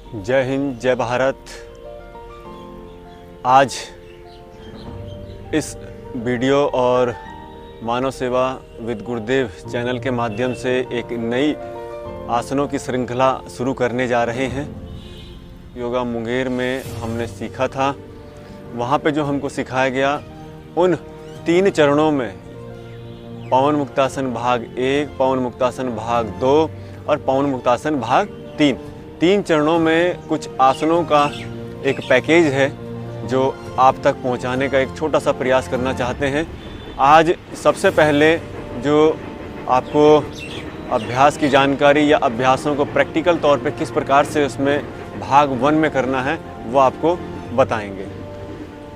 जय हिंद, जय भारत। आज इस वीडियो और मानव सेवा विद गुरुदेव चैनल के माध्यम से एक नई आसनों की श्रृंखला शुरू करने जा रहे हैं। योगा मुंगेर में हमने सीखा था, वहाँ पे जो हमको सिखाया गया उन 3 चरणों में पवन मुक्तासन भाग 1, पवन मुक्तासन भाग 2 और पवन मुक्तासन भाग 3 चरणों में कुछ आसनों का एक पैकेज है जो आप तक पहुंचाने का एक छोटा सा प्रयास करना चाहते हैं। आज सबसे पहले जो आपको अभ्यास की जानकारी या अभ्यासों को प्रैक्टिकल तौर पे किस प्रकार से उसमें भाग 1 में करना है वो आपको बताएंगे।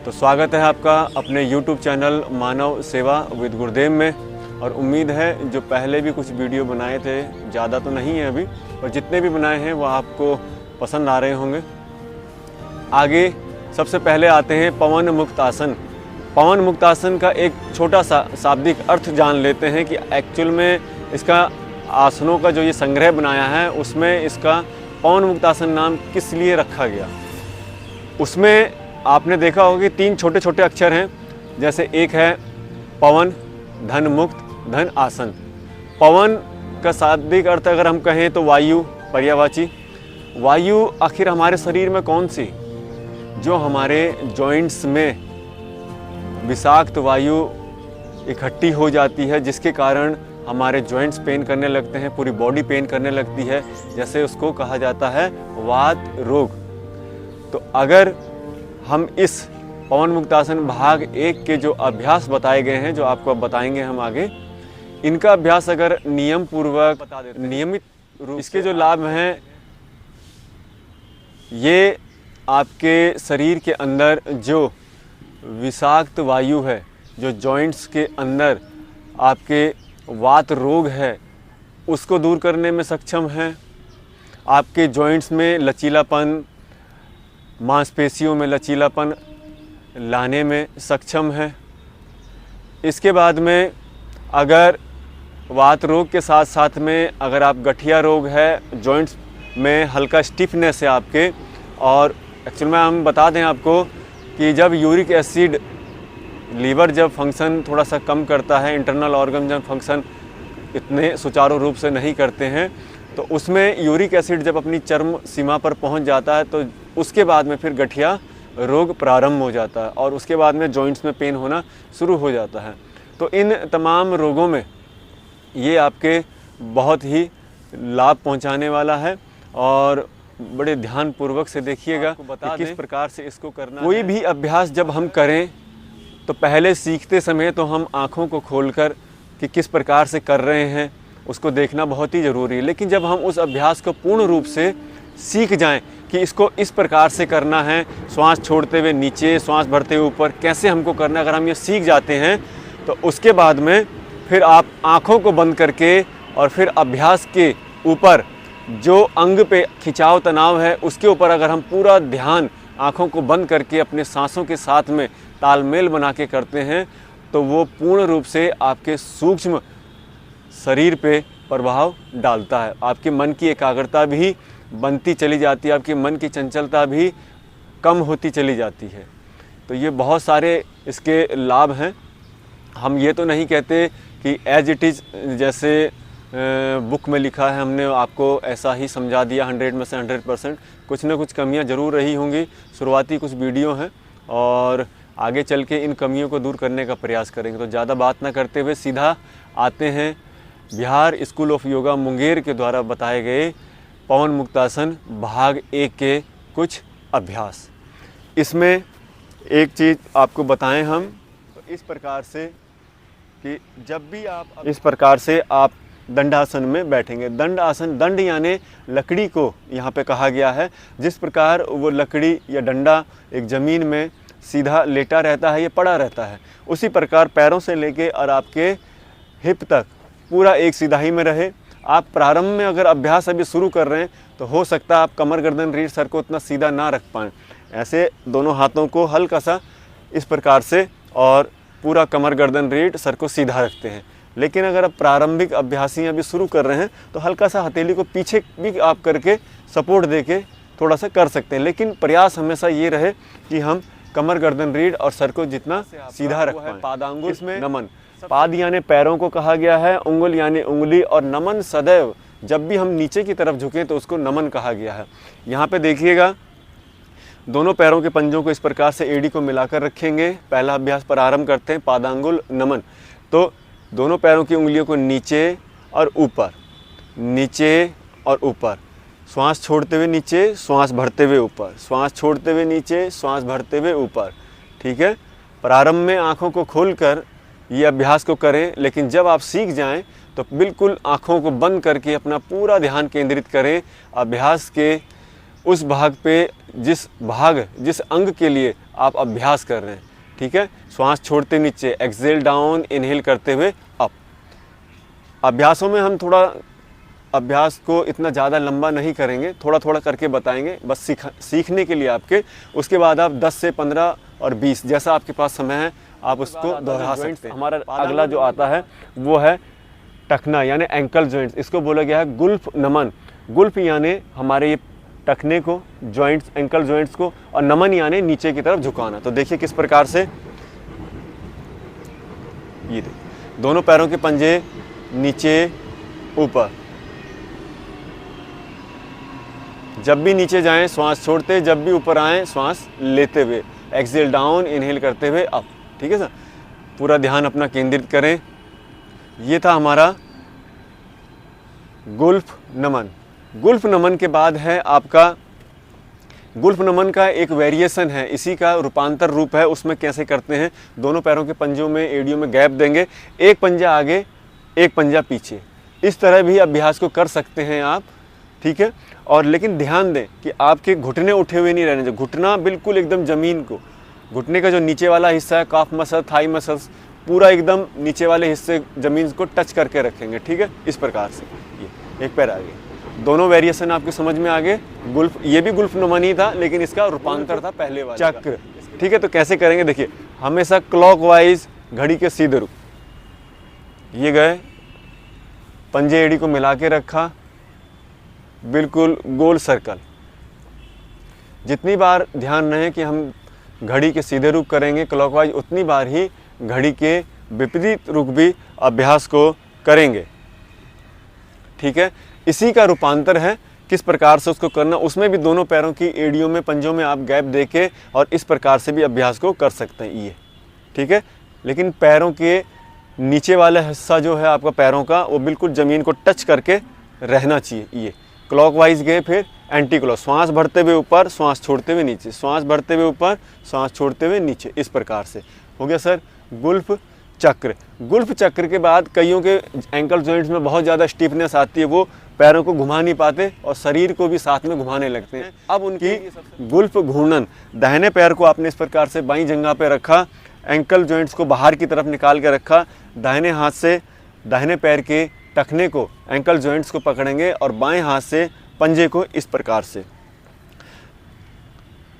तो स्वागत है आपका अपने YouTube चैनल मानव सेवा विद गुरुदेव में, और उम्मीद है जो पहले भी कुछ वीडियो बनाए थे, ज़्यादा तो नहीं है अभी, और जितने भी बनाए हैं वो आपको पसंद आ रहे होंगे। आगे सबसे पहले आते हैं पवन मुक्त आसन। पवन मुक्त आसन का एक छोटा सा शाब्दिक अर्थ जान लेते हैं कि एक्चुअल में इसका आसनों का जो ये संग्रह बनाया है उसमें इसका पवन मुक्त आसन नाम किस लिए रखा गया। उसमें आपने देखा होगा कि 3 छोटे छोटे अक्षर हैं, जैसे एक है पवन, धन मुक्त, धन आसन। पवन का शाब्दिक अर्थ अगर हम कहें तो वायु, पर्यायवाची। वायु आखिर हमारे शरीर में कौन सी, जो हमारे जॉइंट्स में विषाक्त वायु इकट्ठी हो जाती है, जिसके कारण हमारे जॉइंट्स पेन करने लगते हैं, पूरी बॉडी पेन करने लगती है, जैसे उसको कहा जाता है वात रोग। तो अगर हम इस पवन मुक्तासन भाग 1 के जो अभ्यास बताए गए हैं, जो आपको अब बताएंगे हम आगे, इनका अभ्यास अगर नियम पूर्वक नियमित रूप, इसके जो लाभ हैं ये आपके शरीर के अंदर जो विषाक्त वायु है, जो जॉइंट्स के अंदर आपके वात रोग है, उसको दूर करने में सक्षम है। आपके जॉइंट्स में लचीलापन, मांसपेशियों में लचीलापन लाने में सक्षम है। इसके बाद में अगर वात रोग के साथ साथ में अगर आप गठिया रोग है, जॉइंट्स में हल्का स्टिफनेस है आपके, और एक्चुअल में हम बता दें आपको कि जब यूरिक एसिड, लीवर जब फंक्शन थोड़ा सा कम करता है, इंटरनल ऑर्गन जब फंक्शन इतने सुचारू रूप से नहीं करते हैं, तो उसमें यूरिक एसिड जब अपनी चरम सीमा पर पहुंच जाता है तो उसके बाद में फिर गठिया रोग प्रारंभ हो जाता है, और उसके बाद में जॉइंट्स में पेन होना शुरू हो जाता है। तो इन तमाम रोगों में ये आपके बहुत ही लाभ पहुंचाने वाला है, और बड़े ध्यानपूर्वक से देखिएगा कि किस प्रकार से इसको करना है। कोई भी अभ्यास जब हम करें तो पहले सीखते समय तो हम आँखों को खोलकर कि किस प्रकार से कर रहे हैं उसको देखना बहुत ही ज़रूरी है, लेकिन जब हम उस अभ्यास को पूर्ण रूप से सीख जाएं कि इसको इस प्रकार से करना है, श्वास छोड़ते हुए नीचे, श्वास भरते हुए ऊपर, कैसे हमको करना है, अगर हम ये सीख जाते हैं तो उसके बाद में फिर आप आँखों को बंद करके और फिर अभ्यास के ऊपर जो अंग पे खिंचाव तनाव है उसके ऊपर अगर हम पूरा ध्यान आँखों को बंद करके अपने सांसों के साथ में तालमेल बना के करते हैं तो वो पूर्ण रूप से आपके सूक्ष्म शरीर पे प्रभाव डालता है। आपके मन की एकाग्रता भी बनती चली जाती है, आपके मन की चंचलता भी कम होती चली जाती है। तो ये बहुत सारे इसके लाभ हैं। हम ये तो नहीं कहते कि एज इट इज़ जैसे बुक में लिखा है हमने आपको ऐसा ही समझा दिया 100 में से 100%। कुछ ना कुछ कमियां ज़रूर रही होंगी, शुरुआती कुछ वीडियो हैं, और आगे चल के इन कमियों को दूर करने का प्रयास करेंगे। तो ज़्यादा बात ना करते हुए सीधा आते हैं बिहार स्कूल ऑफ योगा मुंगेर के द्वारा बताए गए पवन मुक्तासन भाग 1 के कुछ अभ्यास। इसमें एक चीज़ आपको बताएं हम, तो इस प्रकार से कि जब भी आप इस प्रकार से आप दंडासन में बैठेंगे। दंड आसन, दंड यानी लकड़ी को यहाँ पे कहा गया है। जिस प्रकार वो लकड़ी या डंडा एक ज़मीन में सीधा लेटा रहता है, ये पड़ा रहता है, उसी प्रकार पैरों से लेके और आपके हिप तक पूरा एक सीधाई में रहे। आप प्रारंभ में अगर अभ्यास अभी शुरू कर रहे हैं तो हो सकता है आप कमर गर्दन रीढ़ सर को उतना सीधा ना रख पाएँ। ऐसे दोनों हाथों को हल्का सा इस प्रकार से और पूरा कमर गर्दन रीढ़ सर को सीधा रखते हैं। लेकिन अगर आप प्रारंभिक अभ्यासी अभी शुरू कर रहे हैं तो हल्का सा हथेली को पीछे भी आप करके सपोर्ट देके थोड़ा सा कर सकते हैं, लेकिन प्रयास हमेशा ये रहे कि हम कमर, गर्दन, रीढ़ और सर को जितना सीधा रख पाएं। पादांगुल इसमें नमन, पाद यानी पैरों को कहा गया है, उंगुल यानी उंगली, और नमन सदैव जब भी हम नीचे की तरफ झुकें तो उसको नमन कहा गया है। यहाँ पे देखिएगा, दोनों पैरों के पंजों को इस प्रकार से एड़ी को मिलाकर रखेंगे। पहला अभ्यास प्रारंभ करते हैं, पादांगुल नमन। तो दोनों पैरों की उंगलियों को नीचे और ऊपर, नीचे और ऊपर, श्वास छोड़ते हुए नीचे, श्वास भरते हुए ऊपर, श्वास छोड़ते हुए नीचे, श्वास भरते हुए ऊपर। ठीक है, प्रारंभ में आँखों को खोलकर ये अभ्यास को करें, लेकिन जब आप सीख जाएं तो बिल्कुल आँखों को बंद करके अपना पूरा ध्यान केंद्रित करें अभ्यास के उस भाग पे जिस अंग के लिए आप अभ्यास कर रहे हैं। ठीक है, श्वास छोड़ते नीचे, एक्सहेल डाउन, इनहेल करते हुए अप। अभ्यासों में हम थोड़ा अभ्यास को इतना ज़्यादा लंबा नहीं करेंगे, थोड़ा थोड़ा करके बताएंगे, बस सीखने के लिए आपके। उसके बाद आप 10 से 15 और 20 जैसा आपके पास समय है आप उसको दोहरा सकते हैं। हमारा अगला जो आता है वो है टखना यानी एंकल जॉइंट्स। इसको बोला गया है गुल्फ नमन। गुल्फ यानी हमारे ये टखने को, जॉइंट्स, एंकल जॉइंट्स को, और नमन यानी नीचे की तरफ झुकाना। तो देखिए किस प्रकार से, ये देखिए दोनों पैरों के पंजे नीचे ऊपर, जब भी नीचे जाएं श्वास छोड़ते, जब भी ऊपर आएं श्वास लेते हुए, एक्सहेल डाउन, इनहेल करते हुए अप। ठीक है सर, पूरा ध्यान अपना केंद्रित करें। ये था हमारा गुल्फ नमन। गुल्फ नमन के बाद है आपका, गुल्फ नमन का एक वेरिएशन है, इसी का रूपांतर रूप है। उसमें कैसे करते हैं, दोनों पैरों के पंजों में, एड़ियों में गैप देंगे, एक पंजा आगे, एक पंजा पीछे, इस तरह भी अभ्यास को कर सकते हैं आप। ठीक है, और लेकिन ध्यान दें कि आपके घुटने उठे हुए नहीं रहने चाहिए, घुटना बिल्कुल एकदम ज़मीन को, घुटने का जो नीचे वाला हिस्सा है, काफ मसल, थाई मसल्स, पूरा एकदम नीचे वाले हिस्से ज़मीन को टच करके रखेंगे। ठीक है, इस प्रकार से। ये एक पैर आगे, दोनों वेरिएशन आपको समझ में आ गए। गुल्फ, ये भी गुल्फ नमन ही था, लेकिन इसका रूपांतर था पहले वाला चक्र। ठीक है, तो कैसे करेंगे देखिए, हमेशा क्लॉकवाइज घड़ी के सीधे रुख, ये गए, पंजे एड़ी को मिला के रखा, बिल्कुल गोल सर्कल। जितनी बार ध्यान रहे कि हम घड़ी के सीधे रुख करेंगे क्लॉकवाइज, उतनी बार ही घड़ी के विपरीत रुख भी अभ्यास को करेंगे। ठीक है, इसी का रूपांतर है किस प्रकार से उसको करना। उसमें भी दोनों पैरों की एड़ियों में, पंजों में आप गैप देके और इस प्रकार से भी अभ्यास को कर सकते हैं ये। ठीक है, लेकिन पैरों के नीचे वाला हिस्सा जो है आपका पैरों का, वो बिल्कुल ज़मीन को टच करके रहना चाहिए। ये क्लॉकवाइज गए, फिर एंटी क्लॉक, श्वास भरते हुए ऊपर, श्वास छोड़ते हुए नीचे, श्वास भरते हुए ऊपर, श्वास छोड़ते हुए नीचे, इस प्रकार से हो गया सर गुल्फ चक्र। गुल्फ चक्र के बाद कईयों के एंकल जॉइंट्स में बहुत ज़्यादा स्टिफनेस आती है, वो पैरों को घुमा नहीं पाते और शरीर को भी साथ में घुमाने लगते हैं। अब उनकी गुल्फ घूर्णन, दाहिने पैर को आपने इस प्रकार से बाईं जंघा पे रखा, एंकल जॉइंट्स को बाहर की तरफ निकाल के रखा, दाहिने हाथ से दाहिने पैर के टखने को, एंकल जॉइंट्स को पकड़ेंगे और बाएं हाथ से पंजे को इस प्रकार से,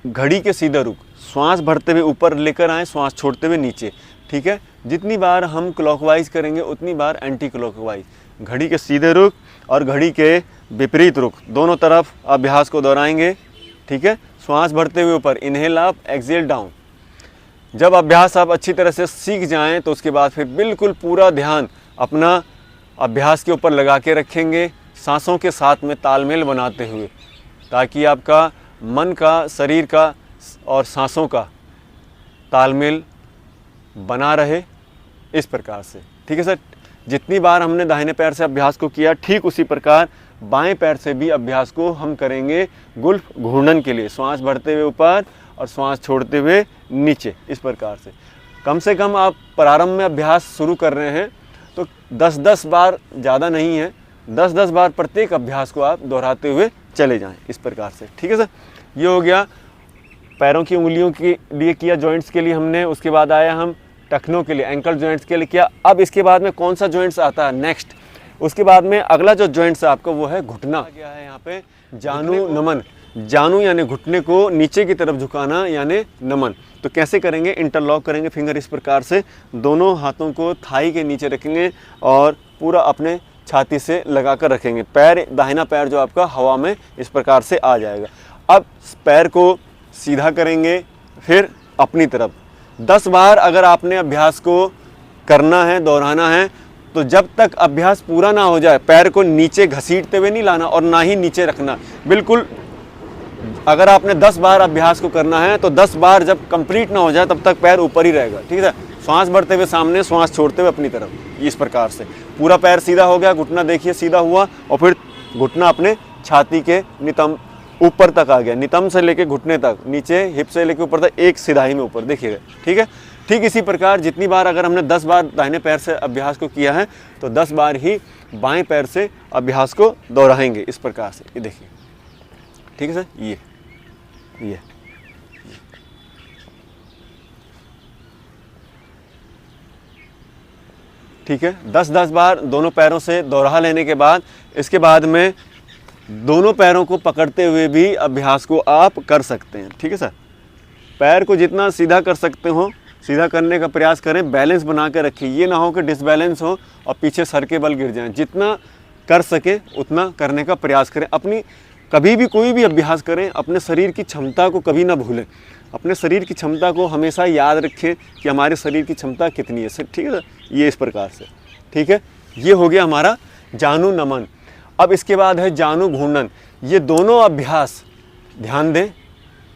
घड़ी के सीधा रुख, श्वास भरते हुए ऊपर लेकर आए, श्वास छोड़ते हुए नीचे। ठीक है, जितनी बार हम क्लॉकवाइज करेंगे उतनी बार एंटी क्लॉकवाइज, घड़ी के सीधे रुख और घड़ी के विपरीत रुख, दोनों तरफ अभ्यास को दोहराएंगे। ठीक है, श्वास भरते हुए ऊपर, इनहेल अप, एक्सहेल डाउन। जब अभ्यास आप अच्छी तरह से सीख जाएं तो उसके बाद फिर बिल्कुल पूरा ध्यान अपना अभ्यास के ऊपर लगा के रखेंगे, सांसों के साथ में तालमेल बनाते हुए, ताकि आपका मन का, शरीर का और सांसों का तालमेल बना रहे इस प्रकार से। ठीक है सर, जितनी बार हमने दाहिने पैर से अभ्यास को किया, ठीक उसी प्रकार बाएं पैर से भी अभ्यास को हम करेंगे गुल्फ घूर्णन के लिए, श्वास भरते हुए ऊपर और श्वास छोड़ते हुए नीचे, इस प्रकार से। कम से कम आप प्रारंभ में अभ्यास शुरू कर रहे हैं तो 10-10 बार, ज़्यादा नहीं है, 10-10 बार प्रत्येक अभ्यास को आप दोहराते हुए चले जाएं इस प्रकार से। ठीक है सर, ये हो गया पैरों की उंगलियों के लिए किया, जॉइंट्स के लिए हमने। उसके बाद आया हम टखनों के लिए, एंकल जॉइंट्स के लिए किया। अब इसके बाद में कौन सा जॉइंट्स आता है नेक्स्ट, उसके बाद में अगला जो जॉइंट्स है आपका वो है घुटना। गया है यहाँ पे जानू नमन, जानू यानी घुटने को नीचे की तरफ झुकाना यानी नमन। तो कैसे करेंगे, इंटरलॉक करेंगे फिंगर इस प्रकार से, दोनों हाथों को थाई के नीचे रखेंगे और पूरा अपने छाती से लगा कर रखेंगे। पैर, दाहिना पैर जो आपका हवा में इस प्रकार से आ जाएगा। अब पैर को सीधा करेंगे, फिर अपनी तरफ 10 बार अगर आपने अभ्यास को करना है, दोहराना है, तो जब तक अभ्यास पूरा ना हो जाए पैर को नीचे घसीटते हुए नहीं लाना और ना ही नीचे रखना। बिल्कुल अगर आपने 10 बार अभ्यास को करना है तो 10 बार जब कंप्लीट ना हो जाए तब तक पैर ऊपर ही रहेगा, ठीक है। श्वास भरते हुए सामने, श्वास छोड़ते हुए अपनी तरफ, इस प्रकार से पूरा पैर सीधा हो गया। घुटना देखिए सीधा हुआ और फिर घुटना अपने छाती के नितंब ऊपर तक आ गया, नितंब से लेके घुटने तक, नीचे हिप से लेके ऊपर तक एक सिधाई में ऊपर, देखिएगा, ठीक है। ठीक इसी प्रकार जितनी बार अगर हमने 10 बार दाहिने पैर से अभ्यास को किया है तो 10 बार ही बाएं पैर से अभ्यास को दोहराएंगे इस प्रकार से। ये देखिए, ठीक है सर। ये ठीक है। 10-10 बार दोनों पैरों से दोहरा लेने के बाद इसके बाद में दोनों पैरों को पकड़ते हुए भी अभ्यास को आप कर सकते हैं, ठीक है सर। पैर को जितना सीधा कर सकते हो सीधा करने का प्रयास करें, बैलेंस बना के रखिए, ये ना हो कि डिसबैलेंस हो और पीछे सर के बल गिर जाएं। जितना कर सके उतना करने का प्रयास करें। अपनी कभी भी कोई भी अभ्यास करें, अपने शरीर की क्षमता को कभी ना भूलें। अपने शरीर की क्षमता को हमेशा याद रखें कि हमारे शरीर की क्षमता कितनी है, ठीक है। ये इस प्रकार से, ठीक है। ये हो गया हमारा जानु नमन। अब इसके बाद है जानु घूर्णन। ये दोनों अभ्यास ध्यान दें,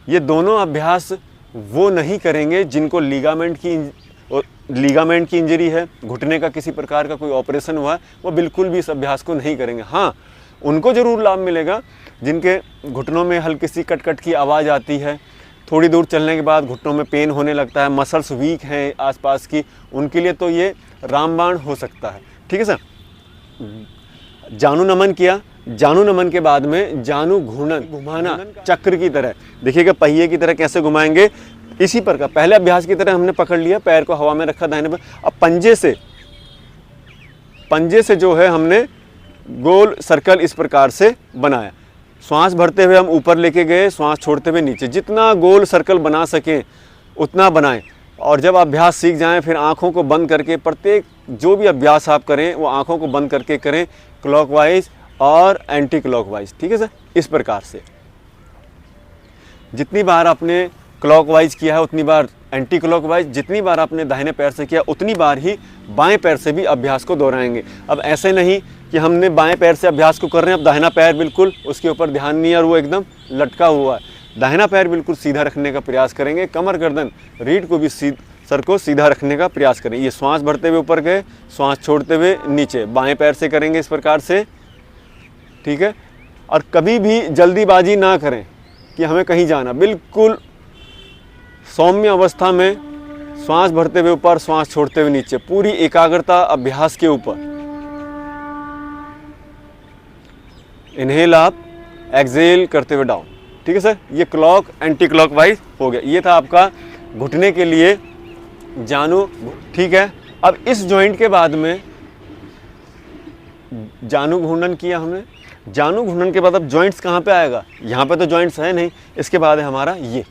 ये दोनों अभ्यास वो नहीं करेंगे जिनको लीगामेंट की इंजरी है, घुटने का किसी प्रकार का कोई ऑपरेशन हुआ है, वो बिल्कुल भी इस अभ्यास को नहीं करेंगे। हाँ, उनको ज़रूर लाभ मिलेगा जिनके घुटनों में हल्की सी कट की आवाज़ आती है, थोड़ी दूर चलने के बाद घुटनों में पेन होने लगता है, मसल्स वीक हैं आसपास की, उनके लिए तो ये रामबाण हो सकता है, ठीक है सर। जानु नमन किया, जानु नमन के बाद में जानु घूर्णन, घुमाना चक्र की तरह, देखिएगा पहिए की तरह कैसे घुमाएंगे, इसी प्रकार पहले अभ्यास की तरह हमने पकड़ लिया, पैर को हवा में रखा दाहिने पर, अब पंजे से जो है हमने गोल सर्कल इस प्रकार से बनाया। श्वास भरते हुए हम ऊपर लेके गए, श्वास छोड़ते हुए नीचे, जितना गोल सर्कल बना सकें उतना बनाएं। और जब अभ्यास सीख जाएं फिर आँखों को बंद करके, प्रत्येक जो भी अभ्यास आप करें वो आँखों को बंद करके करें, क्लॉकवाइज और एंटी क्लॉकवाइज, ठीक है सर। इस प्रकार से जितनी बार आपने क्लॉकवाइज किया है उतनी बार एंटी क्लॉकवाइज, जितनी बार आपने दाहिने पैर से किया उतनी बार ही बाएं पैर से भी अभ्यास को दोहराएंगे। अब ऐसे नहीं कि हमने बाएं पैर से अभ्यास को कर रहे हैं, अब दाहिना पैर बिल्कुल उसके ऊपर ध्यान नहीं है और वो एकदम लटका हुआ है। दाहिना पैर बिल्कुल सीधा रखने का प्रयास करेंगे, कमर गर्दन रीढ़ को भी सर को सीधा रखने का प्रयास करें। ये श्वास भरते हुए ऊपर गए, श्वास छोड़ते हुए नीचे, बाएं पैर से करेंगे इस प्रकार से, ठीक है। और कभी भी जल्दीबाजी ना करें कि हमें कहीं जाना, बिल्कुल सौम्य अवस्था में श्वास भरते हुए ऊपर, श्वास छोड़ते हुए नीचे, पूरी एकाग्रता अभ्यास के ऊपर। इनहेल आप, एक्सेल करते हुए डाउन, ठीक है सर। ये क्लॉक एंटी क्लॉकवाइज हो गया। ये था आपका घुटने के लिए जानु, ठीक है। अब इस जॉइंट के बाद में जानु घूर्णन किया हमने, जानु घूर्णन के बाद अब जॉइंट्स कहाँ पे आएगा, यहाँ पे तो जॉइंट्स है नहीं। इसके बाद है हमारा ये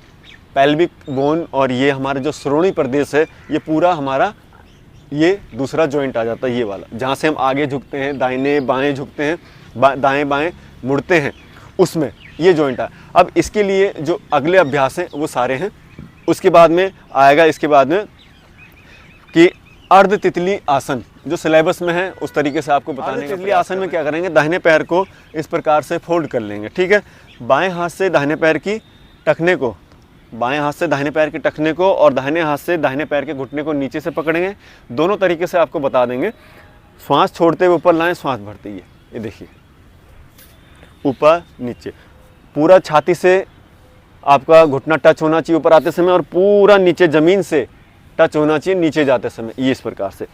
पेल्विक बोन और ये हमारा जो श्रोणी प्रदेश है, ये पूरा हमारा ये दूसरा जॉइंट आ जाता है, ये वाला जहाँ से हम आगे झुकते हैं, दाहिने बाएं झुकते हैं, दाएं बाएं मुड़ते हैं, उसमें ये जॉइंट है। अब इसके लिए जो अगले अभ्यास हैं वो सारे हैं। उसके बाद में आएगा, इसके बाद में कि अर्ध तितली आसन, जो सिलेबस में है उस तरीके से आपको बताने का। तितली आसन में क्या करेंगे, दाहिने पैर को इस प्रकार से फोल्ड कर लेंगे, ठीक है। बाएं हाथ से दाहिने पैर की टखने को, बाएं हाथ से दाहिने पैर के टखने को और दाहिने हाथ से दाहिने पैर के घुटने को नीचे से पकड़ेंगे। दोनों तरीके से आपको बता देंगे। श्वास छोड़ते हुए ऊपर लाएं, श्वास भरते ही, ये देखिए ऊपर नीचे, पूरा छाती से आपका घुटना टच होना चाहिए ऊपर आते समय और पूरा नीचे ज़मीन से टच होना चाहिए नीचे जाते समय। ये इस प्रकार से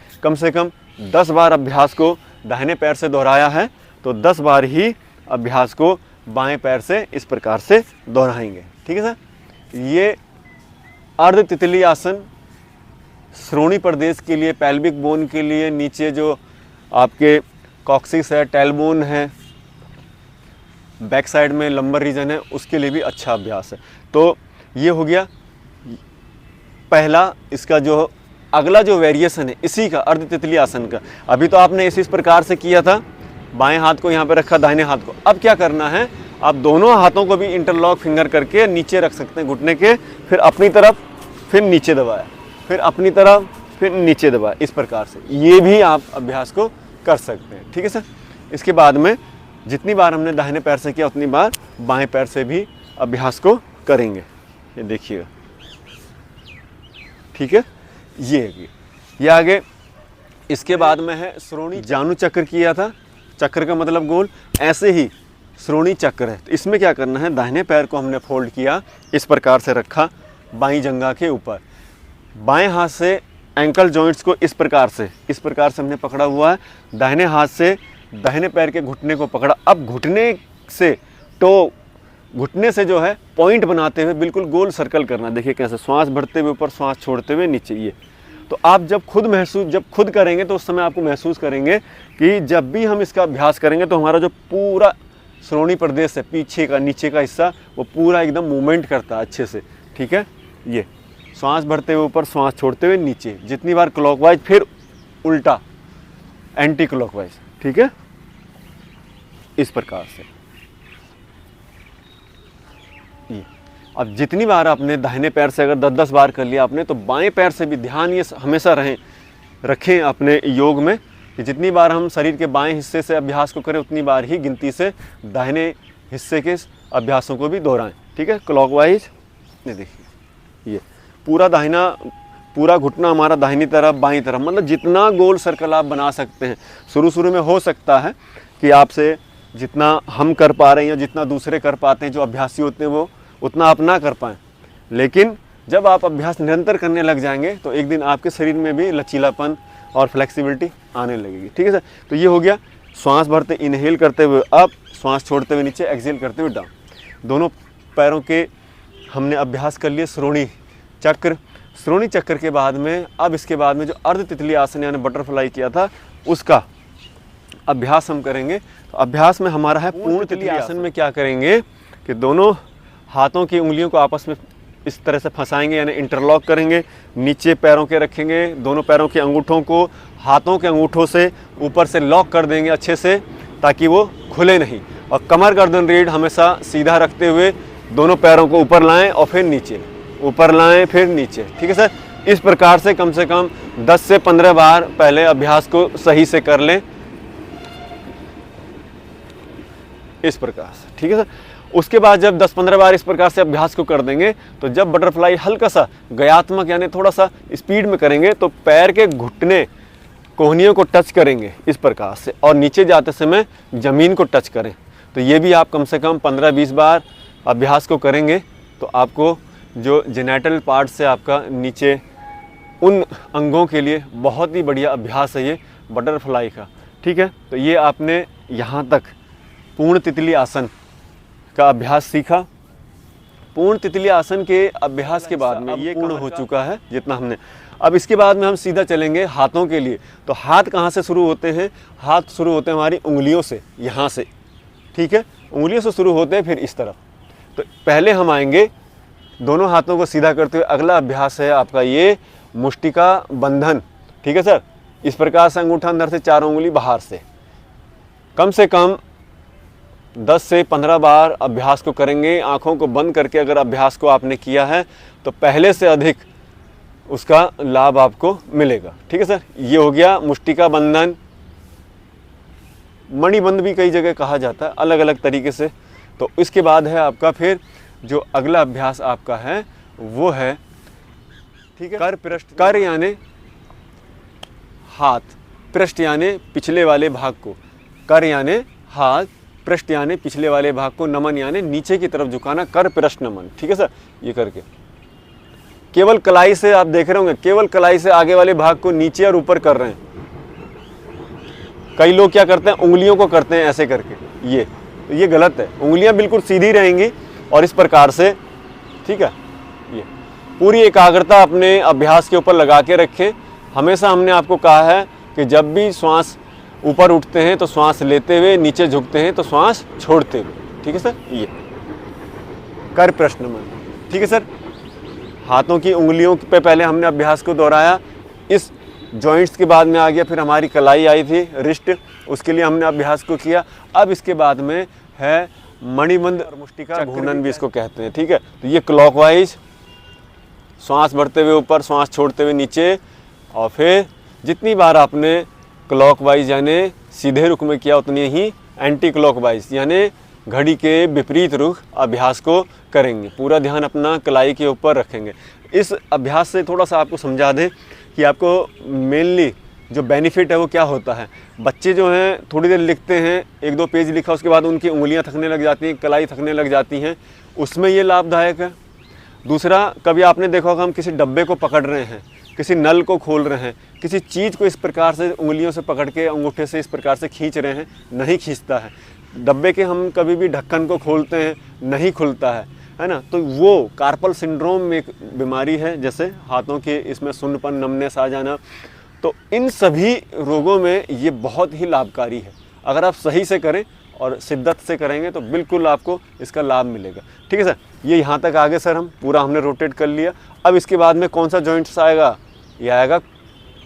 कम 10 बार अभ्यास को दाहिने पैर से दोहराया है तो 10 बार ही अभ्यास को बाएं पैर से इस प्रकार से दोहराएंगे, ठीक है सर। ये अर्ध तितली आसन श्रोणी प्रदेश के लिए, पेल्विक बोन के लिए, नीचे जो आपके कॉक्सिस है, टेलबोन है, बैक साइड में लंबर रीजन है, उसके लिए भी अच्छा अभ्यास है। तो ये हो गया पहला, इसका जो अगला जो वेरिएशन है इसी का, अर्ध तितली आसन का। अभी तो आपने इसी प्रकार से किया था, बाएं हाथ को यहाँ पे रखा, दाहिने हाथ को। अब क्या करना है, आप दोनों हाथों को भी इंटरलॉक फिंगर करके नीचे रख सकते हैं घुटने के, फिर अपनी तरफ, फिर नीचे दबाया, फिर अपनी तरफ, फिर नीचे दबाया, इस प्रकार से ये भी आप अभ्यास को कर सकते हैं। ठीक है सर। इसके बाद में जितनी बार हमने दाहिने पैर से किया उतनी बार बाएं पैर से भी अभ्यास को करेंगे। ये देखिएगा, ठीक है, ये आगे। इसके बाद में है श्रोणी जानु चक्र किया था, चक्र का मतलब गोल, ऐसे ही श्रोणी चक्र है। तो इसमें क्या करना है, दाहिने पैर को हमने फोल्ड किया, इस प्रकार से रखा बाईं जंघा के ऊपर, बाएं हाथ से एंकल जॉइंट्स को इस प्रकार से हमने पकड़ा हुआ है, दाहिने हाथ से दाहिने पैर के घुटने को पकड़ा। अब घुटने से जो है पॉइंट बनाते हुए बिल्कुल गोल सर्कल करना। देखिए कैसे, श्वास भरते हुए ऊपर, श्वास छोड़ते हुए नीचे। ये तो आप जब खुद करेंगे तो उस समय आपको महसूस करेंगे कि जब भी हम इसका अभ्यास करेंगे तो हमारा जो पूरा श्रोणी प्रदेश है, पीछे का नीचे का हिस्सा, वो पूरा एकदम मूवमेंट करता है अच्छे से। ठीक है, ये श्वास भरते हुए ऊपर, श्वास छोड़ते हुए नीचे, जितनी बार क्लॉकवाइज, फिर उल्टा एंटी क्लॉकवाइज। ठीक है, इस प्रकार से। ये अब जितनी बार आपने दाहिने पैर से अगर 10-10 बार कर लिया आपने, तो बाएं पैर से भी ध्यान ये हमेशा रखें अपने योग में कि जितनी बार हम शरीर के बाएं हिस्से से अभ्यास को करें उतनी बार ही गिनती से दाहिने हिस्से के अभ्यासों को भी दोहराएं। ठीक है, क्लॉकवाइज। ये देखिए, ये पूरा घुटना हमारा दाहिनी तरफ, बाईं तरफ, मतलब जितना गोल सर्कल आप बना सकते हैं। शुरू में हो सकता है कि आपसे जितना हम कर पा रहे हैं या जितना दूसरे कर पाते हैं, जो अभ्यासी होते हैं, वो उतना आप ना कर पाएँ, लेकिन जब आप अभ्यास निरंतर करने लग जाएंगे तो एक दिन आपके शरीर में भी लचीलापन और फ्लेक्सिबिलिटी आने लगेगी। ठीक है सर। तो ये हो गया, श्वास भरते इनहेल करते हुए अप, श्वास छोड़ते हुए नीचे, एक्सहेल करते हुए डाउन। दोनों पैरों के हमने अभ्यास कर लिए श्रोणी चक्र के बाद में अब इसके बाद में जो अर्ध तितली आसन यानी बटरफ्लाई किया था उसका अभ्यास हम करेंगे। तो अभ्यास में हमारा है पूर्ण तितली आसन में क्या करेंगे कि दोनों हाथों की उंगलियों को आपस में इस तरह से फंसाएंगे यानी इंटरलॉक करेंगे, नीचे पैरों के रखेंगे, दोनों पैरों के अंगूठों को हाथों के अंगूठों से ऊपर से लॉक कर देंगे अच्छे से, ताकि वो खुले नहीं, और कमर गर्दन रीढ़ हमेशा सीधा रखते हुए दोनों पैरों को ऊपर लाएं और फिर नीचे, ऊपर लाएं फिर नीचे। ठीक है सर। इस प्रकार से कम 10 से 15 बार पहले अभ्यास को सही से कर लें, इस प्रकार से। ठीक है सर। उसके बाद जब 10-15 बार इस प्रकार से अभ्यास को कर देंगे तो जब बटरफ्लाई हल्का सा गयात्मक यानी थोड़ा सा स्पीड में करेंगे तो पैर के घुटने कोहनियों को टच करेंगे इस प्रकार से, और नीचे जाते समय ज़मीन को टच करें। तो ये भी आप कम से कम 15-20 बार अभ्यास को करेंगे तो आपको जो जेनेटल पार्ट से आपका नीचे उन अंगों के लिए बहुत ही बढ़िया अभ्यास है ये बटरफ्लाई का। ठीक है। तो ये आपने यहाँ तक पूर्ण तितली आसन का अभ्यास सीखा। पूर्ण तितली आसन के अभ्यास के बाद में ये पूर्ण हो चुका है जितना हमने। अब इसके बाद में हम सीधा चलेंगे हाथों के लिए। तो हाथ कहाँ से शुरू होते हैं? हाथ शुरू होते हैं हमारी उंगलियों से, यहाँ से। ठीक है, उंगलियों से शुरू होते हैं फिर इस तरफ। तो पहले हम आएंगे दोनों हाथों को सीधा करते हुए। अगला अभ्यास है आपका ये मुष्टिका बंधन। ठीक है सर। इस प्रकार से अंगूठा अंदर से, चारों उंगली बाहर से कम 10 से 15 बार अभ्यास को करेंगे। आँखों को बंद करके अगर अभ्यास को आपने किया है तो पहले से अधिक उसका लाभ आपको मिलेगा। ठीक है सर। ये हो गया मुष्टिका बंधन। मणिबंध भी कई जगह कहा जाता है अलग अलग तरीके से। तो इसके बाद है आपका फिर जो अगला अभ्यास आपका है वो है, ठीक है, कर पृष्ठ। कर यानी हाथ, पृष्ठ यानी पिछले वाले भाग को। कर यानी हाथ, पृष्ठ यानी पिछले वाले भाग को, नमन यानी नीचे की तरफ झुकाना, कर पृष्ठ नमन। ठीक है सर। ये करके केवल कलाई से आप देख रहे होंगे, केवल कलाई से आगे वाले भाग को नीचे और ऊपर कर रहे हैं। कई लोग क्या करते हैं, उंगलियों को करते हैं ऐसे करके। ये गलत है। उंगलियां बिल्कुल सीधी रहेंगी और इस प्रकार से। ठीक है। ये पूरी एकाग्रता अपने अभ्यास के ऊपर लगा के रखें। हमेशा हमने आपको कहा है कि जब भी श्वास ऊपर उठते हैं तो श्वास लेते हुए, नीचे झुकते हैं तो श्वास छोड़ते हुए। ठीक है सर। ये कर प्रश्न नमन। ठीक है सर। हाथों की उंगलियों पे पहले हमने अभ्यास को दोहराया। इस जॉइंट्स के बाद में आ गया, फिर हमारी कलाई आई थी, रिस्ट, उसके लिए हमने अभ्यास को किया। अब इसके बाद में है मणिबंध और मुष्टिका घूर्णन भी इसको कहते हैं। ठीक है, तो ये क्लॉकवाइज श्वास भरते हुए ऊपर, श्वास छोड़ते हुए नीचे, और फिर जितनी बार आपने क्लॉकवाइज यानी सीधे रुख में किया उतनी ही एंटी क्लॉकवाइज यानी घड़ी के विपरीत रुख अभ्यास को करेंगे। पूरा ध्यान अपना कलाई के ऊपर रखेंगे। इस अभ्यास से थोड़ा सा आपको समझा दें कि आपको मेनली जो बेनिफिट है वो क्या होता है। बच्चे जो हैं थोड़ी देर लिखते हैं, 1-2 पेज लिखा, उसके बाद उनकी उंगलियां थकने लग जाती हैं, कलाई थकने लग जाती हैं, उसमें ये लाभदायक है। दूसरा, कभी आपने देखा होगा हम किसी डब्बे को पकड़ रहे हैं, किसी नल को खोल रहे हैं, किसी चीज़ को इस प्रकार से उंगलियों से पकड़ के अंगूठे से इस प्रकार से खींच रहे हैं, नहीं खींचता है। डब्बे के हम कभी भी ढक्कन को खोलते हैं, नहीं खुलता है ना। तो वो कार्पल सिंड्रोम में एक बीमारी है, जैसे हाथों के इसमें सुन्नपन, नमनेस आ जाना। तो इन सभी रोगों में ये बहुत ही लाभकारी है। अगर आप सही से करें और शिद्दत से करेंगे तो बिल्कुल आपको इसका लाभ मिलेगा। ठीक है सर, ये यहाँ तक आगे सर हम पूरा हमने रोटेट कर लिया। अब इसके बाद में कौन सा जॉइंट्स आएगा? ये आएगा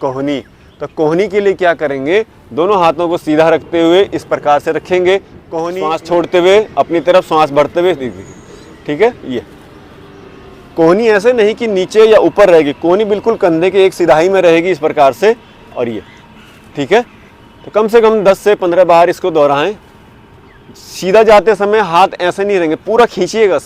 कोहनी। तो कोहनी के लिए क्या करेंगे? दोनों हाथों को सीधा रखते हुए इस प्रकार से रखेंगे, कोहनी सांस छोड़ते हुए अपनी तरफ, सांस भरते हुए। ठीक है, ये कोहनी ऐसे नहीं कि नीचे या ऊपर रहेगी, कोहनी बिल्कुल कंधे के एक सिधाई में रहेगी इस प्रकार से, और ये। ठीक है, तो कम से कम 10 से 15 बार इसको दोहराएं। सीधा जाते समय हाथ ऐसे नहीं रहेंगे, पूरा खींचिएगा।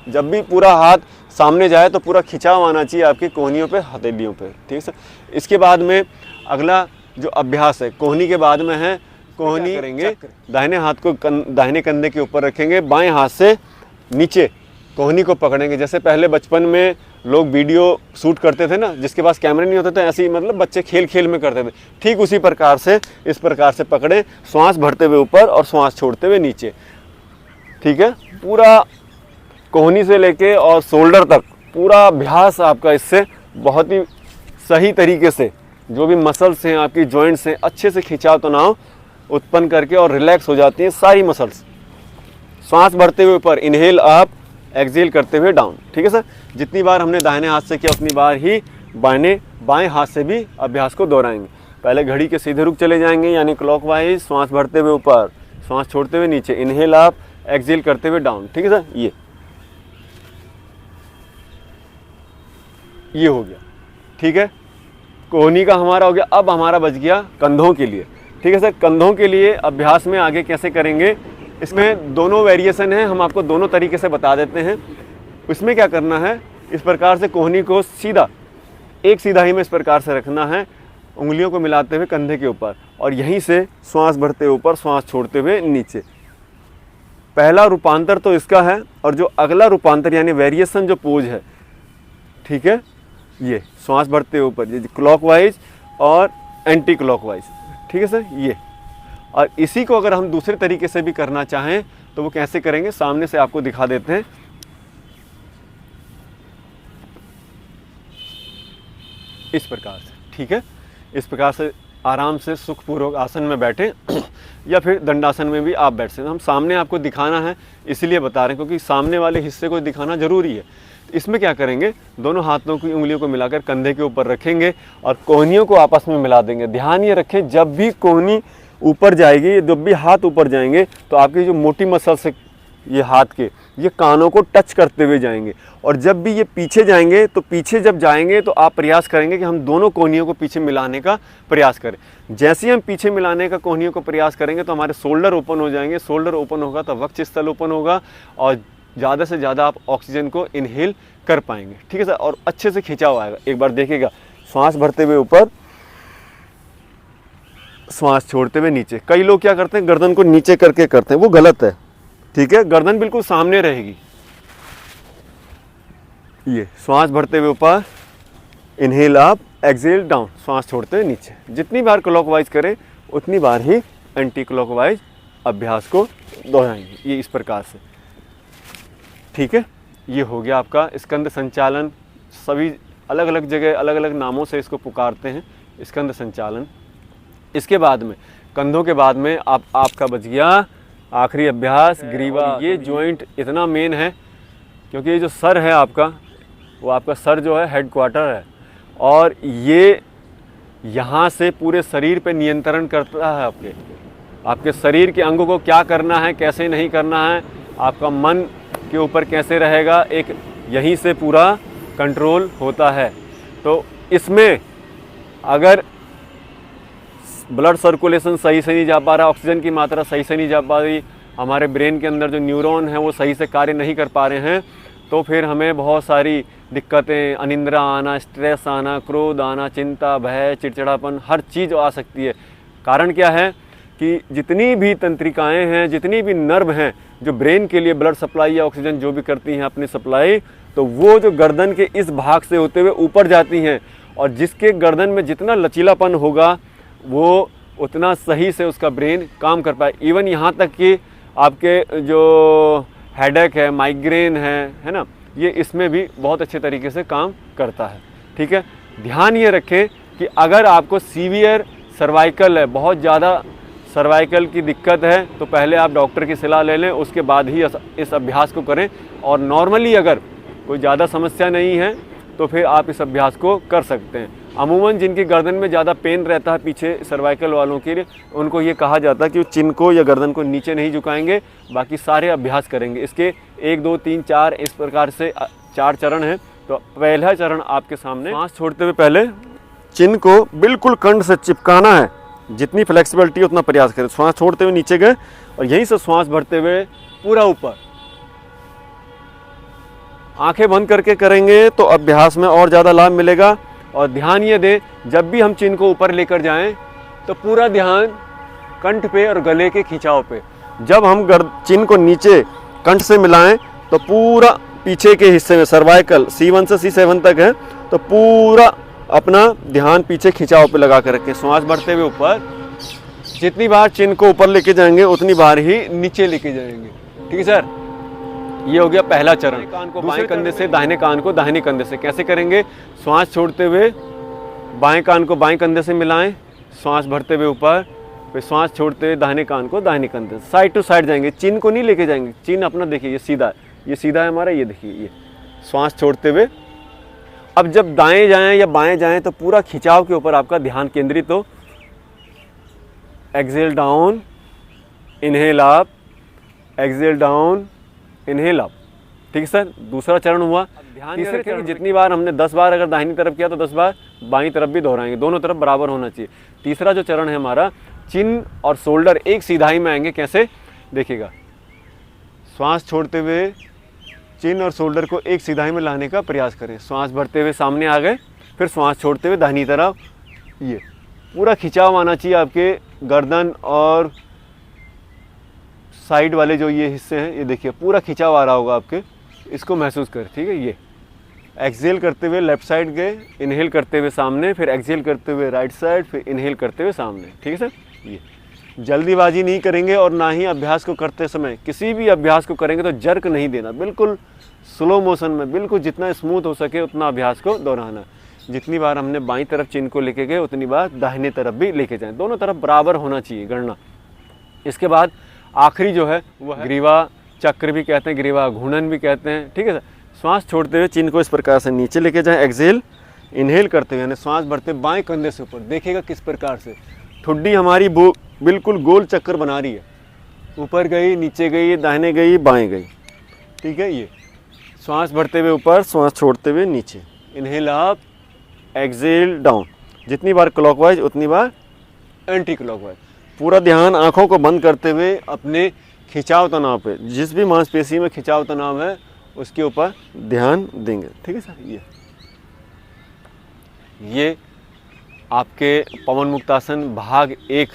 जब भी पूरा हाथ सामने जाए तो पूरा खिंचाव आना चाहिए आपकी कोहनियों पे, हथेलियों पे। ठीक है सर। इसके बाद में अगला जो अभ्यास है कोहनी के बाद में है, कोहनी करेंगे, दाहिने हाथ को दाहिने कंधे के ऊपर रखेंगे, बाएं हाथ से नीचे कोहनी को पकड़ेंगे। जैसे पहले बचपन में लोग वीडियो शूट करते थे ना, जिसके पास कैमरे नहीं होते थे, ऐसे ही मतलब बच्चे खेल खेल में करते थे, ठीक उसी प्रकार से इस प्रकार से पकड़ें, श्वास भरते हुए ऊपर और श्वास छोड़ते हुए नीचे। ठीक है, पूरा कोहनी से लेके और शोल्डर तक पूरा अभ्यास आपका इससे बहुत ही सही तरीके से, जो भी मसल्स हैं आपकी जॉइंट्स हैं, अच्छे से खिंचाव तनाव उत्पन्न करके और रिलैक्स हो जाती हैं सारी मसल्स। श्वास भरते हुए ऊपर, इनहेल अप, एक्सहेल करते हुए डाउन। ठीक है सर। जितनी बार हमने दाहिने हाथ से किया उतनी बार ही बाएं हाथ से भी अभ्यास को दोहराएंगे। पहले घड़ी के सीधे रुख चले जाएंगे यानी क्लॉकवाइज, श्वास भरते हुए ऊपर, श्वास छोड़ते हुए नीचे, इनहेल अप, एक्सहेल करते हुए डाउन। ठीक है सर। ये हो गया। ठीक है, कोहनी का हमारा हो गया। अब हमारा बच गया कंधों के लिए। ठीक है सर, कंधों के लिए अभ्यास में आगे कैसे करेंगे, इसमें दोनों वेरिएशन हैं, हम आपको दोनों तरीके से बता देते हैं। इसमें क्या करना है, इस प्रकार से कोहनी को सीधा एक सिधाई में इस प्रकार से रखना है, उंगलियों को मिलाते हुए कंधे के ऊपर, और यहीं से श्वास भरते ऊपर, श्वास छोड़ते हुए नीचे। पहला रूपांतर तो इसका है, और जो अगला रूपांतर यानी वेरिएशन जो पोज है, ठीक है, ये श्वास भरते ऊपर, ये क्लॉकवाइज और एंटी क्लॉकवाइज। ठीक है सर। ये और इसी को अगर हम दूसरे तरीके से भी करना चाहें तो वो कैसे करेंगे, सामने से आपको दिखा देते हैं। इस प्रकार से। ठीक है, इस प्रकार से आराम से सुखपूर्वक आसन में बैठें या फिर दंडासन में भी आप बैठ सकते हैं। हम सामने आपको दिखाना है इसलिए बता रहे हैं क्योंकि सामने वाले हिस्से को दिखाना जरूरी है। इसमें क्या करेंगे, दोनों हाथों की उंगलियों को मिलाकर कंधे के ऊपर रखेंगे और कोहनियों को आपस में मिला देंगे। ध्यान ये रखें, जब भी कोहनी ऊपर जाएगी, जब भी हाथ ऊपर जाएंगे तो आपकी जो मोटी मसल्स है ये हाथ के, ये कानों को टच करते हुए जाएंगे, और जब भी ये पीछे जाएंगे तो पीछे जब जाएंगे तो आप प्रयास करेंगे कि हम दोनों कोहनियों को पीछे मिलाने का प्रयास करें। जैसे ही हम पीछे मिलाने का कोहनियों को प्रयास करेंगे तो हमारे शोल्डर ओपन हो जाएंगे। शोल्डर ओपन होगा तो वक्षस्थल ओपन होगा और ज़्यादा से ज़्यादा आप ऑक्सीजन को इनहेल कर पाएंगे। ठीक है सर, और अच्छे से खिंचाव आएगा। एक बार देखिएगा, श्वास भरते हुए ऊपर, श्वास छोड़ते हुए नीचे। कई लोग क्या करते हैं, गर्दन को नीचे करके करते हैं, वो गलत है। ठीक है, गर्दन बिल्कुल सामने रहेगी। ये श्वास भरते हुए ऊपर, इनहेल अप, एक्सहेल डाउन, श्वास छोड़ते हुए नीचे। जितनी बार क्लॉकवाइज करें उतनी बार ही एंटी क्लॉकवाइज अभ्यास को दोहराएंगे, ये इस प्रकार से। ठीक है, ये हो गया आपका स्कंद संचालन। सभी अलग अलग जगह अलग अलग नामों से इसको पुकारते हैं, स्कंद संचालन। इसके बाद में कंधों के बाद में आपका बच गया आखिरी अभ्यास ग्रीवा। ये जॉइंट इतना मेन है क्योंकि ये जो सर है आपका, वो आपका सर जो है हेड क्वार्टर है, और ये यहाँ से पूरे शरीर पे नियंत्रण करता है। आपके शरीर के अंगों को क्या करना है, कैसे नहीं करना है, आपका मन के ऊपर कैसे रहेगा, एक यहीं से पूरा कंट्रोल होता है। तो इसमें अगर ब्लड सर्कुलेशन सही से नहीं जा पा रहा, ऑक्सीजन की मात्रा सही से नहीं जा पा रही, हमारे ब्रेन के अंदर जो न्यूरॉन हैं वो सही से कार्य नहीं कर पा रहे हैं, तो फिर हमें बहुत सारी दिक्कतें, अनिंद्रा आना, स्ट्रेस आना, क्रोध आना, चिंता, भय, चिड़चिड़ापन, हर चीज़ आ सकती है। कारण क्या है कि जितनी भी तंत्रिकाएं हैं, जितनी भी नर्व हैं जो ब्रेन के लिए ब्लड सप्लाई या ऑक्सीजन जो भी करती हैं अपनी सप्लाई, तो वो जो गर्दन के इस भाग से होते हुए ऊपर जाती हैं, और जिसके गर्दन में जितना लचीलापन होगा वो उतना सही से उसका ब्रेन काम कर पाए। इवन यहाँ तक कि आपके जो हेडेक है, माइग्रेन है ना, ये इसमें भी बहुत अच्छे तरीके से काम करता है। ठीक है, ध्यान ये रखें कि अगर आपको सीवियर सर्वाइकल है, बहुत ज़्यादा सर्वाइकल की दिक्कत है, तो पहले आप डॉक्टर की सलाह ले लें, उसके बाद ही इस अभ्यास को करें। और नॉर्मली अगर कोई ज़्यादा समस्या नहीं है तो फिर आप इस अभ्यास को कर सकते हैं। अमूमन जिनकी गर्दन में ज़्यादा पेन रहता है पीछे, सर्वाइकल वालों के लिए, उनको ये कहा जाता है कि वो चिन को या गर्दन को नीचे नहीं झुकाएंगे, बाकी सारे अभ्यास करेंगे। इसके 1 2 3 4 इस प्रकार से 4 चरण हैं। तो पहला चरण आपके सामने, सांस छोड़ते हुए पहले चिन को बिल्कुल कंठ से चिपकाना है, जितनी फ्लेक्सिबिलिटी उतना प्रयास करें। श्वास छोड़ते हुए नीचे गए और यहीं से श्वास भरते हुए पूरा ऊपर। आंखें बंद करके करेंगे तो अभ्यास में और ज़्यादा लाभ मिलेगा। और ध्यान ये दें, जब भी हम चिन को ऊपर लेकर जाएं तो पूरा ध्यान कंठ पे और गले के खिंचाव पे। जब हम चिन को नीचे कंठ से मिलाएं तो पूरा पीछे के हिस्से में सर्वाइकल C1 से C7 तक है, तो पूरा अपना ध्यान पीछे खिंचाव पे लगा कर रखें। श्वास बढ़ते हुए ऊपर, जितनी बार चिन को ऊपर लेके जाएंगे उतनी बार ही नीचे लेके जाएंगे। ठीक है सर, ये हो गया पहला चरण। कान को बाएं कंधे से, दाहिने कान को दाहिने कंधे से। कैसे करेंगे? श्वास छोड़ते हुए बाएं कान को बाएं कंधे से मिलाएं, श्वास भरते हुए ऊपर, फिर श्वास छोड़ते हुए दाहिने कान को दाहिने कंधे से। साइड टू साइड जाएंगे, चिन को नहीं लेके जाएंगे। चिन अपना देखिए ये सीधा है, ये सीधा है हमारा, ये देखिए ये। श्वास छोड़ते हुए अब जब दाएं जाएं या बाएं जाएं तो पूरा खिंचाव के ऊपर आपका ध्यान केंद्रित हो। Exhale down, inhale up, exhale down, inhale up. ठीक है सर, दूसरा चरण हुआ। ध्यान ये रखें कि जितनी बार हमने 10 बार अगर दाहिनी तरफ किया तो 10 बार बाईं तरफ भी दोहराएंगे, दोनों तरफ बराबर होना चाहिए। तीसरा जो चरण है हमारा, चिन और शोल्डर एक सीधाई में आएंगे। कैसे देखिएगा, श्वास छोड़ते हुए चिन और शोल्डर को एक सीधाई में लाने का प्रयास करें। श्वास भरते हुए सामने आ गए, फिर श्वास छोड़ते हुए दाहिनी तरफ। ये पूरा खिंचाव आना चाहिए आपके गर्दन और साइड वाले जो ये हिस्से हैं, ये देखिए पूरा खिंचाव आ रहा होगा आपके, इसको महसूस कर। ठीक है, ये एक्सहेल करते हुए लेफ्ट साइड गए, इनहेल करते हुए सामने, फिर एक्सहेल करते हुए राइट साइड, फिर इनहेल करते हुए सामने। ठीक है सर, ये जल्दीबाजी नहीं करेंगे और ना ही अभ्यास को करते समय, किसी भी अभ्यास को करेंगे तो जर्क नहीं देना, बिल्कुल स्लो मोशन में, बिल्कुल जितना स्मूथ हो सके उतना अभ्यास को दोहराना। जितनी बार हमने बाईं तरफ चिन को लेके गए उतनी बार दाहिने तरफ भी लेके जाएं, दोनों तरफ बराबर होना चाहिए गणना। इसके बाद आखिरी जो है वो है ग्रीवा चक्र भी कहते हैं, ग्रीवा घूर्णन भी कहते हैं। ठीक है सर, श्वास छोड़ते हुए चिन को इस प्रकार से नीचे लेके जाएं, एक्सहेल, इनहेल करते हुए, यानी श्वास भरते बाएं कंधे से ऊपर। देखिएगा किस प्रकार से ठुड्डी हमारी बिल्कुल गोल चक्कर बना रही है, ऊपर गई, नीचे गई, दाहिने गई, बाएं गई। ठीक है, ये श्वास भरते हुए ऊपर, श्वास छोड़ते हुए नीचे, इनहेल अप, एक्सहेल डाउन। जितनी बार क्लॉकवाइज उतनी बार एंटी क्लॉकवाइज। पूरा ध्यान आंखों को बंद करते हुए अपने खिंचाव तनाव पे, जिस भी मांसपेशी में खिंचाव तनाव है उसके ऊपर ध्यान देंगे। ठीक है सर, ये आपके पवन मुक्तासन भाग 1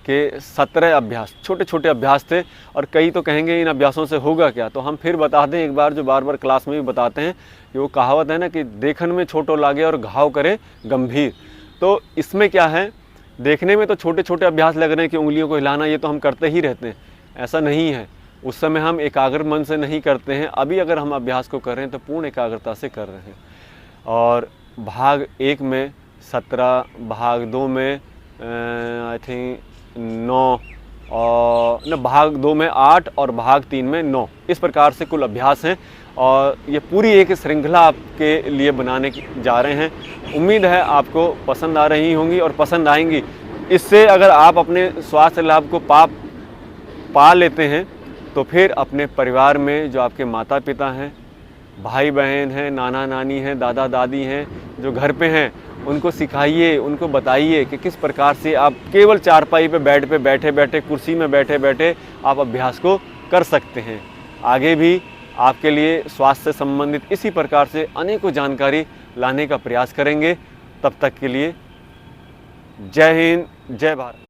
के 17 अभ्यास, छोटे छोटे अभ्यास थे। और कई तो कहेंगे इन अभ्यासों से होगा क्या, तो हम फिर बता दें एक बार, जो बार बार क्लास में भी बताते हैं कि वो कहावत है ना कि देखन में छोटो लागे और घाव करे गंभीर। तो इसमें क्या है, देखने में तो छोटे छोटे अभ्यास लग रहे हैं कि उंगलियों को हिलाना, ये तो हम करते ही रहते हैं, ऐसा नहीं है। उस समय हम एकाग्र मन से नहीं करते हैं। अभी अगर हम अभ्यास को कर रहे हैं तो पूर्ण एकाग्रता से कर रहे हैं। और भाग 1 में 17, भाग 2 में आई थिंक 9, और न भाग 2 में 8 और भाग 3 में 9, इस प्रकार से कुल अभ्यास हैं। और ये पूरी एक श्रृंखला आपके लिए बनाने जा रहे हैं। उम्मीद है आपको पसंद आ रही होंगी और पसंद आएंगी। इससे अगर आप अपने स्वास्थ्य लाभ को पा लेते हैं तो फिर अपने परिवार में जो आपके माता पिता हैं, भाई बहन हैं, नाना नानी हैं, दादा दादी हैं, जो घर पे हैं, उनको सिखाइए, उनको बताइए कि किस प्रकार से आप केवल चारपाई पे बेड पे बैठे बैठे, कुर्सी में बैठे बैठे आप अभ्यास को कर सकते हैं। आगे भी आपके लिए स्वास्थ्य से संबंधित इसी प्रकार से अनेकों जानकारी लाने का प्रयास करेंगे। तब तक के लिए जय हिंद, जय भारत।